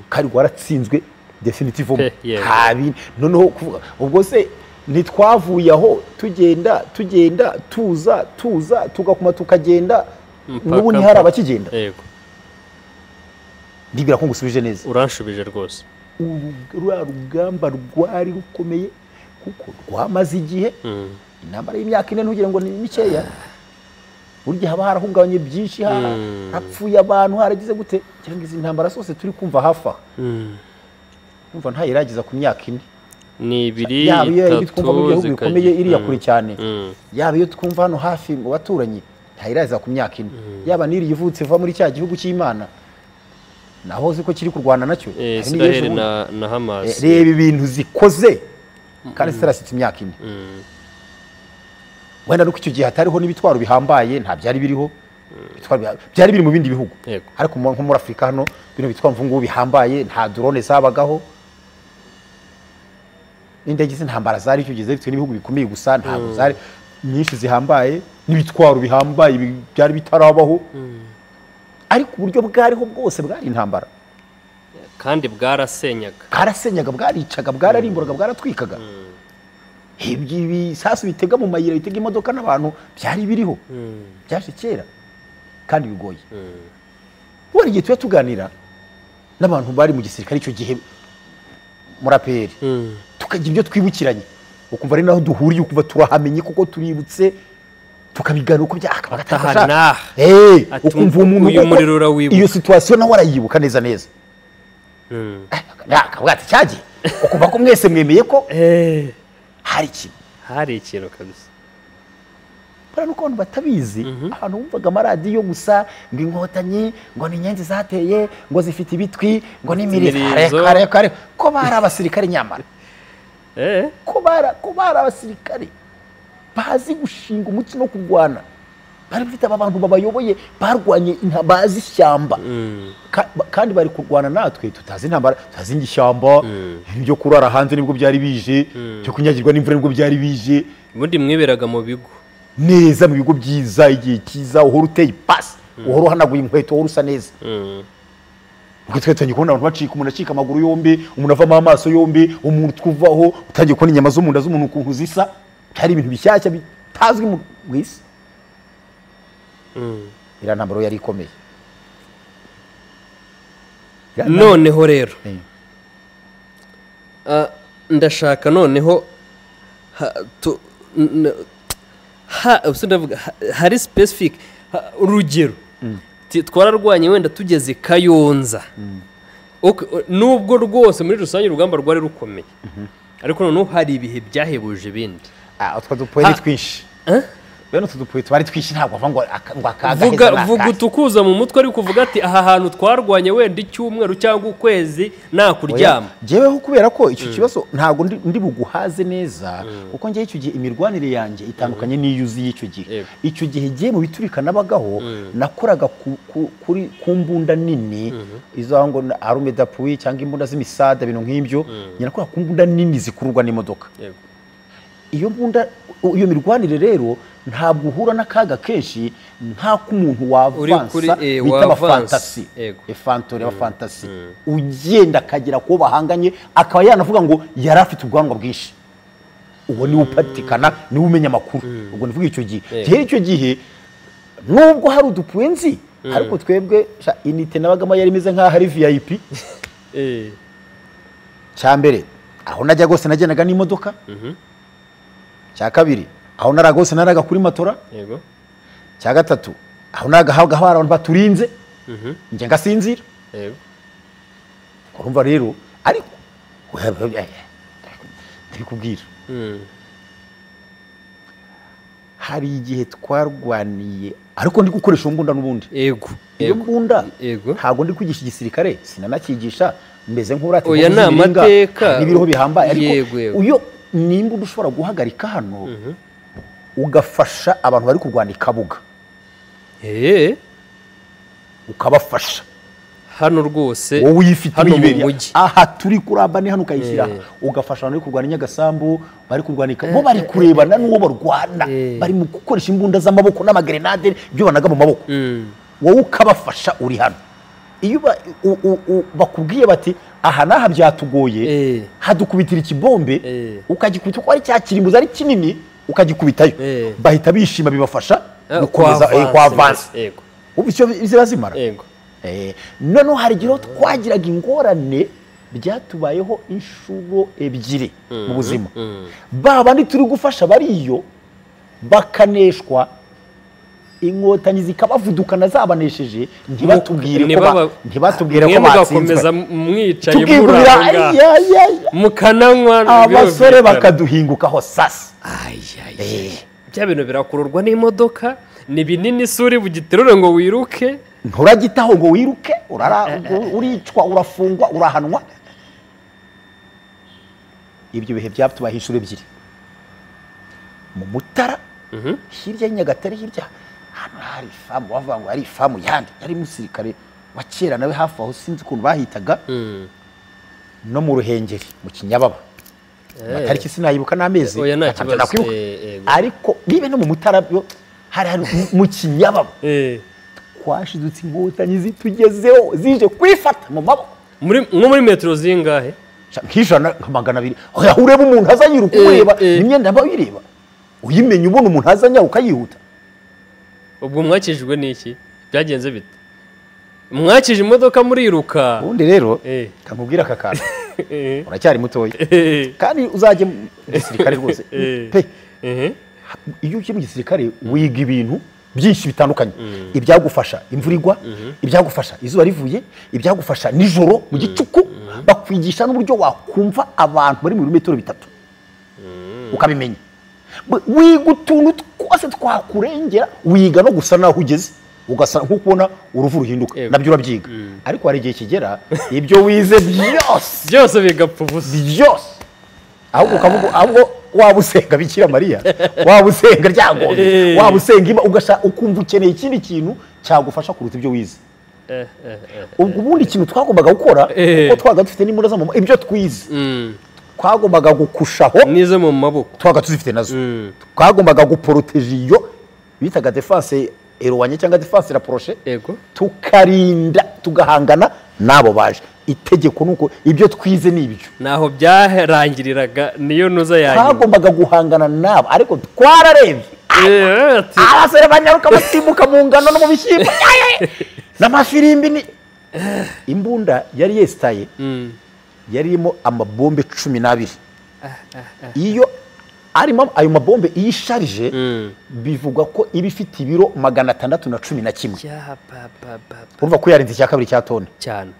kandi rwaratsinzwe definitivement habi noneho kuvuga ubwo se ntitwavuye aho tugenda tuza tugakuma tukagenda n'ubu ntihari abakigenda yego ndibwira ko ngusubije neza uranshubije rwose rugamba rwari rukomeye kuko rwamaze igihe intambara y'imyaka 4 ntugire ngo ni mikeya burya haba harahungabanye byinshi hapfuye abantu haragize gute cyangwa izi ntambara zose turi kumva hafa umva ntayiragiza ku myaka 4 ni 2 twumva mu bihugu bikomeye iriya kure cyane yaba iyo twumva hano hafi mu baturanyi ntayiragiza ku myaka 4 yaba niri yivutse va muri cya gihugu cy'Imana naho ziko kiri kurwana nacyo Israel na Hamas reba ibintu zikoze kandi zirasitse imyaka 4 wenda nuko icyo gihe hatariho n'ibitwaro bihambaye nta byari biriho byari biri mu bindi bihugu ariko nko muri Afrika hano bino bitwaro mvungu bihambaye nta drone zabagaho indege z'intambara zari icyo gihe zifite n'ibihugu bikomeye gusa ntabwo zari nyinshi zihambaye n'ibitwaro bihambaye byari bitarabaho ariko uburyo bwariho bwose bwari intambara kandi bwarasenyaga bwaricaga bwararimburaga bwaratwikaga ibisasu bitega mu mayira bitega imodoka n'abantu byari biriho byaje kera kandi bigoye wari igihe tuganira n'abantu bari mu gisirikare icyo gihe muri APR tukagira ibyo twibukiranye ukumva ari naho duhuriye ukuva turahamenye kuko tuributse tukabigana uko byakabagatahana ukumva umuntu uyu muriro urawibuka iyo situation nawe arayibuka neza akavuga ati cyagiye ukumva ko mwese mwemeye ko hari ikintu kabisa bara nuko abantu batabizi ahantu bumvaga amaradiyo gusa ngo inkotanyi ngo ni inyenzi zateye ngo zifite ibitwi ngo ni kare ko bari abasirikare nyamara ko bari abasirikare bazi gushinga umutsi no kurwana bari bafite abantu babayoboye barwanye intambara z'ishyamba kandi bari kurwana natwe tutazi intambara tutazi ishyamba ibyo kurara hanze nibwo byari bije cyo kunyagirwa n'imvura nibwo byari bije ubundi mwiberaga mu bigo neza mu bigo byiza igihe kiza uhora uteye pasi uhora uhanaguye inkweto uhora usa neza ubwo twetanye kubona abantu bacika umuntu acika amaguru yombi umuntu avamo amaso yombi umuntu twuvaho utangiye kubona inyama zo mu nda z'umuntu ukuntu zisa hari ibintu bishyashya bitazwi mu isi iriya ntambaro yari ikomeye noneho rero ndashaka noneho hari specific urugero twararwanye wenda tugeze Kayonza nubwo rwose muri rusange urugamba rwari rukomeye ariko noneho hari ibihe byahebuje ibindi utwo dupoye ni twinshi bene utu dupoye twari twinshi ntabwo ava ngo akagaheza vuga utukuza mu mutwe ari kuvuga ati aha hantu twarwanye wenda icyumweru cyangwa ukwezi nakuryama jeweho kubera ko icyo kibazo ntabwo ndi buguhaze neza kuko ngiye icyo gihe imirwanire yanjye itandukanye n'iyuzi y'icyo gihe icyo gihe giye mu biturika nabagaho nakoraga ku mbunda nini izo ngo arume d'appui cyangwa imbunda z'imisada bintu nk'ibyo nyanakora ku mbunda nini zikururwa n'imodoka iyo mbunda iyo mirwanire rero ntabwo uhura n'akaga kenshi nk'ako umuntu wavansa bita abafantasi efantore abafantasi ugenda akagera kubo bahanganye akaba yanavuga ngo yari afite ubwanwa bwinshi uwo niwe upatikana niwe umenya amakuru ubwo nivuga icyo gihe rero icyo gihe nubwo hari udupuenzi ariko twebwe inite nabagamo yari imeze nk'aho ari VIP cya mbere aho najya gose nagenaga n'imodoka cya kabiri aho naraga gose naraga kuri matora yego cya gatatu aho nagahaga abantu baturinze nje ngasinzira yego urumva rero ariko ndikubwira hari igihe twarwaniye ariko ndi gukoresha umbunda n'ubundi yego iyo mbunda yego ntago ndi kwigisha igisirikare sinanakigisha mbeze nk'urati oya ni amateka n'ibiriho bihambaye ariko yego uyo nimba ushobora guhagarika hano ugafasha abantu bari kurwana ikabuga ukabafasha hano rwose wowe uyifite hano mu wibereye mujyi aha turi kuramba ni hano ukayishyira ugafasha abantu bari kurwana Nyagasambu bari kurwana bo bari kurebana n'uwo barwana bari mu gukoresha imbunda z'amaboko n'amagrenade ibyo banaga mu maboko wowe ukabafasha uri hano iyo bakubwiye bati aha naha byatugoye hadukubitira ikibombe ukagikubita ko ari cya kirimbuza ari kinini ukagikubitayo bahita bishima bibafasha gukomeza kwa avance yego ubicyo bizimara yego none hari giro twagiraga ingorane byatubayeho inshuro ebyiri mu buzima bandi turi gufasha bariyo bakaneshwa inkotanyi zikabavudukana zabanesheje ntibatubwire ko batsinzwe mwicaye muranga mukananywa abasore bakaduhingukaho sasa bya bintu birakururwa n'imodoka ni binini suri bugiterure ngo wiruke nturagitaho ngo wiruke uricwa urafungwa urahanwa ibyo bihe byatubaye inshuro ebyiri mu Mutara hirya y'Inyagatare hirya hano hari ifamu bavuga ngo hari ifamu yandi yari musirikare wa kera nawe hafi aho sinzi ukuntu bahitaga no mu Ruhengeri mu Kinyababa matariki sinayibuka n'amezi nakwibuka ariko bibe no mu Mutara byo hari mu Kinyababa twashidutse inkotanyi zitugezeho zije kwifata mu maboko muri metero zingahe nk'ijana nka 200 oya ureba umuntu azanyiruka ureba imyenda mba uyireba uyimenye ubona umuntu azanya ukayihuta ubwo mwakijwe n'iki byagenze bite mwakije imodoka muriruka ubundi rero kamubwira aka kantu uracyari mutoya kandi uzaje mu gisirikare rwose pe iyo ugiye mu gisirikare wiga ibintu byinshi bitandukanye ibyagufasha imvura igwa ibyagufasha izuba rivuye ibyagufasha nijoro mu gicuku bakwigisha n'uburyo wakumva abantu bari mu birometero 3 ukabimenya wiga utuntu twose twakurengera wiga no gusa naho ugeze ugasa nko kubona uruvu ruhinduka nabyo urabyiga ariko hari igihe kigera ibyo wize byose bigapfa ubusa byose ahubwo ukavuga ahubwo waba usenga Bikira Mariya waba usenga ryagombe waba usenga ima ugasha ukumva ukeneye ikindi kintu cyagufasha kuruta ibyo wize ubwo ubundi ikintu twagombaga gukora kuko twaga dufite n'imbunda z'amama ibyo twize twagombaga gukushaho nizo mu maboko twaga tuzifite nazo twagombaga guporoteje iyo bitaga defense eroanye cyangwa defense rapproché tukarinda tugahangana nabo baje itegeko nuko ibyo twize nibyo naho byarangiriraga niyo nuza yanyu twagombaga guhangana nabo ariko twararebye abasore banyaruka basimbuka mu ngano no mu bishyimbo n'amafirimbi ni imbunda yari yestaye yarimo amabombe 12 iyo arimo ayo mabombe iyisharije bivugwa ko iba ifite ibiro 611 urumva ko yarinze cya kabiri cya tone cyane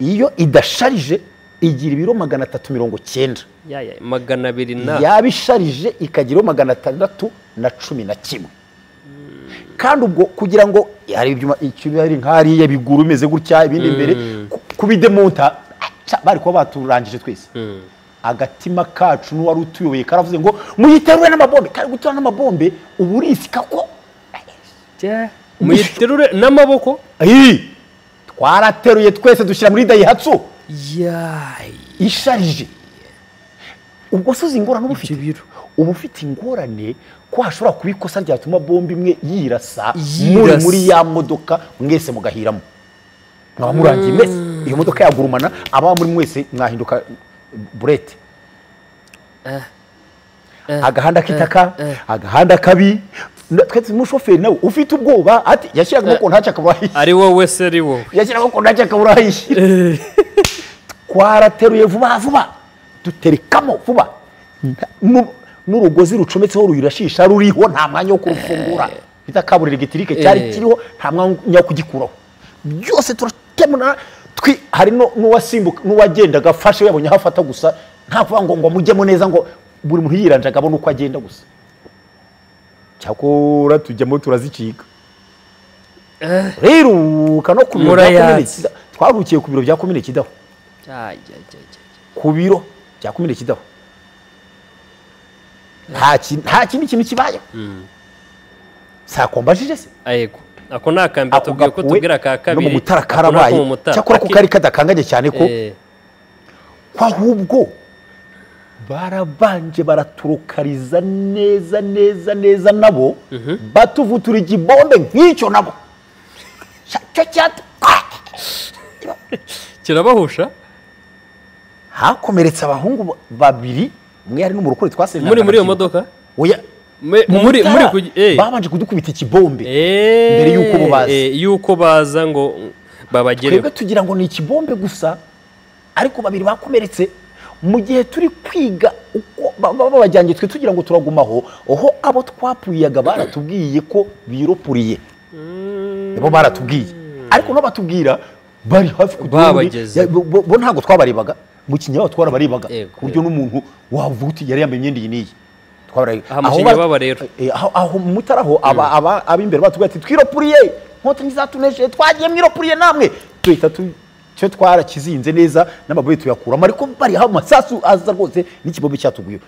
iyo idasharije igira ibiro 390 200 yabisharije ikagira 611 kandi ubwo kugira ngo hari ibyuma ikibari nkariye biguru imeze gutya ibindi imbere kubidemonta bari kuba baturangije twese agatima kacu n'uwari utuyoboye karavuze ngo muyiterure n'amabombe kari gutura n'amabombe uburisika ko muyiterure n'amaboko twarateruye twese dushyira muri Daihatsu isharije ubwo suzi ingorane ubu ufite ingorane ko hashobora kuba ikosa ryatuma bombe imwe yirasa muri ya modoka mwese mugahiramo mwaba murangiye mwese iyo modoka yagurumana aba muri mwese mwahinduka burete agahanda k'itaka agahanda kabi twese umushoferi nawe ufite ubwoba ati yashyiraga ko ntacyo akaburayi ari wowe se ari wowe yashyiraga ko ntacyo akaburayi twarateruye vuba vuba duterekamo vuba n'urugozi rucometseho ruyirashisha ruriho nta mwanya wo kurufungura bita kaburire gitirike cyari kiriho nta mwanya wo kugikuraho byose turakemura hari n'uwasimbuka n'uwagendaga afashe yabonye hafata gusa nta kuvuga ngo mujyemo neza ngo buri muntu yiranjaga abona uko agenda gusa cyakora tujyamo turazicika rero kano ku biro bya komine twarukiye ku biro bya komine Kidaho ku biro bya komine Kidaho nta kintu kibaye sakombajije se ayego ako nakambi tubwiye ko tugira ka kabiri no mu mutara karabaye cyakora ko kari kadakanganye cyane ko ahubwo barabanje baraturukariza neza nabo batuvutura igibombe nk'icyo nabo kirabahusha hakomeretse abahungu babiri umwe yari n'umurokore twasenga muri iyo modoka oya muri babanje kudukubita ikibombe mbere yuko baza yuko baza ngo babagere twebwe tugira ngo ni ikibombe gusa ariko babiri bakomeretse mu gihe turi kwiga uko babajyanye twe tugira ngo turagumaho oho abo twapuyaga baratubwiye ko biropuriye bo baratubwiye ariko no batubwira bari hafi babageze bo ntago twabarebaga mu kinyaba twarabarebaga ku buryo n'umuntu wavuga yari yambaye imyenda iyi niyi aho mutaraho abimbere batubwiye ati twiropuriye nkotanyi zatuneje twagiye mwiropuriye namwe tuhita cyo twarakizinze neza n'amabuye tuyakuramo ariko bari aho amasasu aza rwose n'ikibombe cyatuguye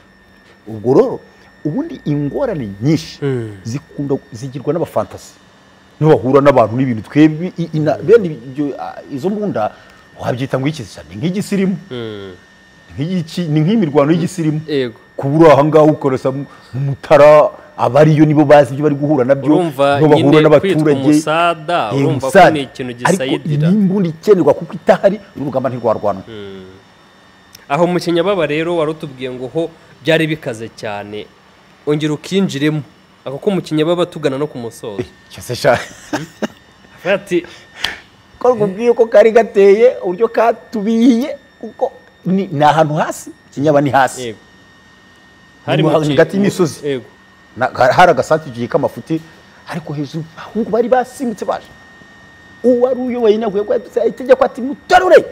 ubwo rero ubundi ingorane nyinshi zikunda zigirwa n'abafantasi no bahura n'abantu n'ibintu twebwe bene izo mbunda wabyita ngo iki cyane nk'igisirimu ni nk'imirwano y'igisirimu kubura aha ngaho ukoresa mu mutara abariyo nibo bazi ibyo bari guhura nabyo no bahura n'abaturage urumva ko ni ikintu gisayidira n'imbundi ikenerwa kuko itahari urugamba ntirwarwana aho mu Kinyababa rero warutubwiye ngo ho byari bikaze cyane ongera ukinjiremo ako ko mu Kinyababa tugana no ku musozo cyose sha ati ko ngubwiye ko kari gateye uburyo katubiye uko ni ahantu hasi Kinyaba ni hasi hari mu hagati y'imisozi hari agasantigiye k'amafuti ariko hejuru ahubwo bari basimbutse baje uwari uyoboye inaguye ko itegeko ati mutarure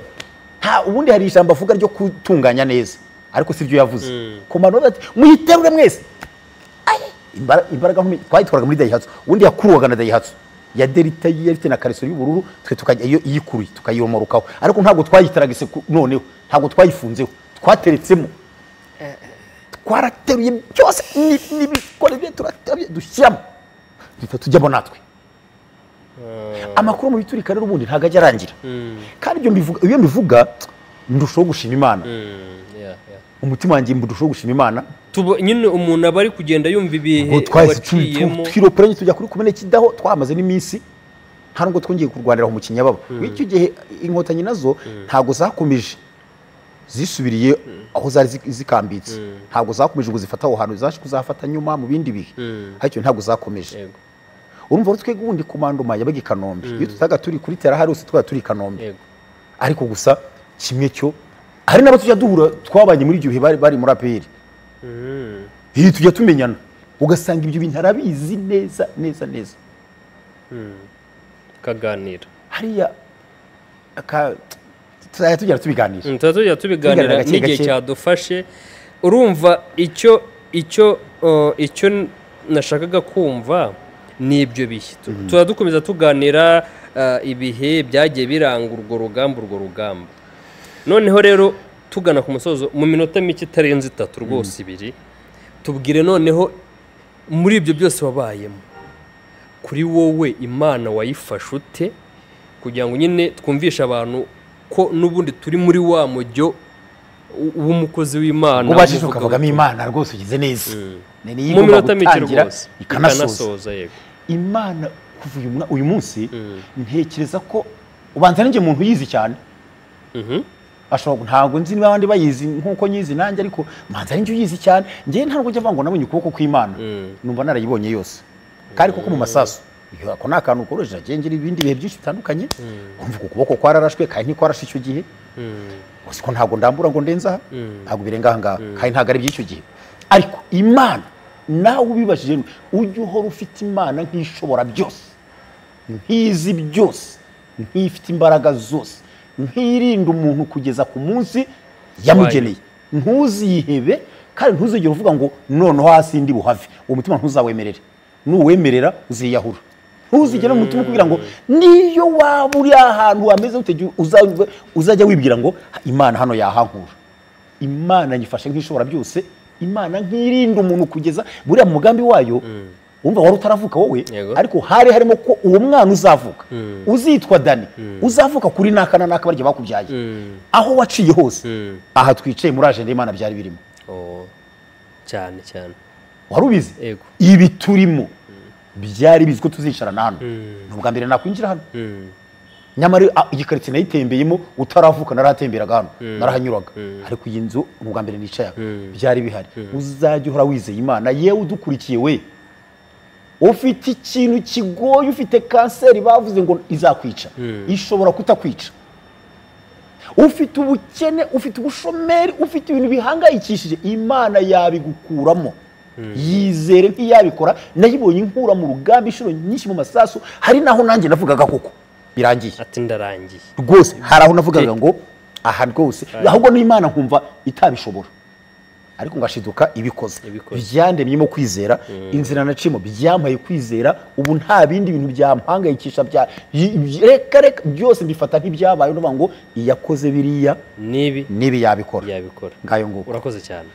nta ubundi hari ijambo avuga ryo kutunganya neza ariko sivyo yavuze komando ati muyiterure mwese imbaraga twayitwaraga muri Daihatsu ubundi yakuruwaga na Daihatsu ya Delta yari na kareso y'ubururu twe tukajya iyikuruye tukayiromorukaho ariko ntabwo twayitaragise noneho ntabwo twayifunzeho twateretsemo twarateruye byose n'ibikore bye turatabye dushyiramo tujyamo natwe amakuru mu biturika rero ubundi ntago ajya arangira kandi iyo mbivuga ndushaho gushima Imana umutima wanjye ndushaho gushima Imana nyine umuntu aba ari kugenda yumva ibihe waciyemo twiroporanye tujya kuri kumene Kidaho twamaze n'iminsi nta nubwo twongeye kurwanira mu Kinyababa w'icyo gihe inkotanyi nazo ntago zakomeje zisubiriye aho zari zikambitse ntago zakomeje kuzifata aho hantu zaje kuzafata nyuma mu bindi bihe ariko ntago zakomeje urumva rutwe gundi komandoma yabaga Kanombe iyo tutaga turi kuri tera hari twaba turi Kanombe ariko gusa kimwe cyo hari nabo tujya duhura twabanye muri ibyo bihe bari muri APR iyo tujya tumenyana ugasanga ibyo bintu arabizi neza kaganira hariya tujya tubiganira n'igihe cyadufashe urumva icyo nashakaga kumva ni ibyo bihe tuba dukomeza tuganira ibihe byagiye biranga urwo rugamba noneho rero tugana ku musozo mu minota mike itarenze 3 rwose 2 tubwire noneho muri ibyo byose wabayemo kuri wowe Imana wayifashe ute kugira ngo nyine twumvisha abantu ko nubundi turi muri wa mujyo w'umukozi w'Imana ubashije ukavugamo Imana rwose ugize neza mu minota mike rwose ikanasoza yego Imana kuva uyu munsi ntekereza ko ubanza n'inge muntu yizi cyane ashobora ntabwo nzi niba abandi bayizi nkuko nyizi nanjye ariko manza ari njye uyizi cyane njye ntabwo njya ngo namenye ukuboko kw'Imana numva narayibonye yose kandi koko mu masasu ko nta kantu ukorojeje agengera ibindi bihe byinshi bitandukanye kumva ukuboko kwararashwe kandi ntikwarashe icyo gihe gusa ko ntabwo ndambura ngo ndenza ntabwo birenga aha ngaha kandi ntabwo ari by'icyo gihe ariko Imana nawe ubibashije ujye uhora ufite Imana nk'ishobora byose nk'izi byose nk'ifite imbaraga zose nkirinda umuntu kugeza ku munsi yamugeneye ntuzihebe kandi ntuzigere uvuga ngo noneho hasi ndi buhave uwo mutima ntuzawemerere nuwemerera uziyahura ntuzigere mu mutima kugira ngo niyo waba uri ahantu hameze utege uzajya wibwira ngo Imana hano yahankura Imana nyifashe nk'ishobora byose Imana nkirinda umuntu kugeza buriya mugambi wayo umva wari utaravuka wowe ariko hari harimo ko uwo mwana uzavuka uzitwa Dani uzavuka kuri nakana naka barya bakubyaye aho waciye hose aha twicaye muri agenda y'Imana byari birimo cyane cyane warubizi ibi turimo byari biziko tuzicarana hano n'ubwa mbere nakwinjira hano nyamara igikaritse nayitembeyemo utaravuka naratemberaga hano narahanyuraga ariko iyi nzu n'ubwa mbere nicaye byari bihari uzajya uhora wizeye Imana yewe udukurikiye we ufite ikintu kigoye ufite kanseri bavuze ngo izakwica ishobora kutakwica ufite ubukene ufite ubushomeri ufite ibintu bihangayikishije Imana yabigukuramo yizere nk'iyabikora nayibonye inkura mu rugamba inshuro nyinshi mu masasu hari naho nanjye navugaga koko birangiye ati ndarangiye rwose hari aho navugaga ngo aha rwose ahubwo n'Imana nkumva itabishobora ariko ngashiduka ibikoze byandemyemo kwizera inzira nacimo byampaye kwizera ubu nta bindi bintu byampangayikisha reka byose mbifata nk'ibyabaye no ngo iyakoze biriya nibi yabikora ngayo nguko urakoze cyane.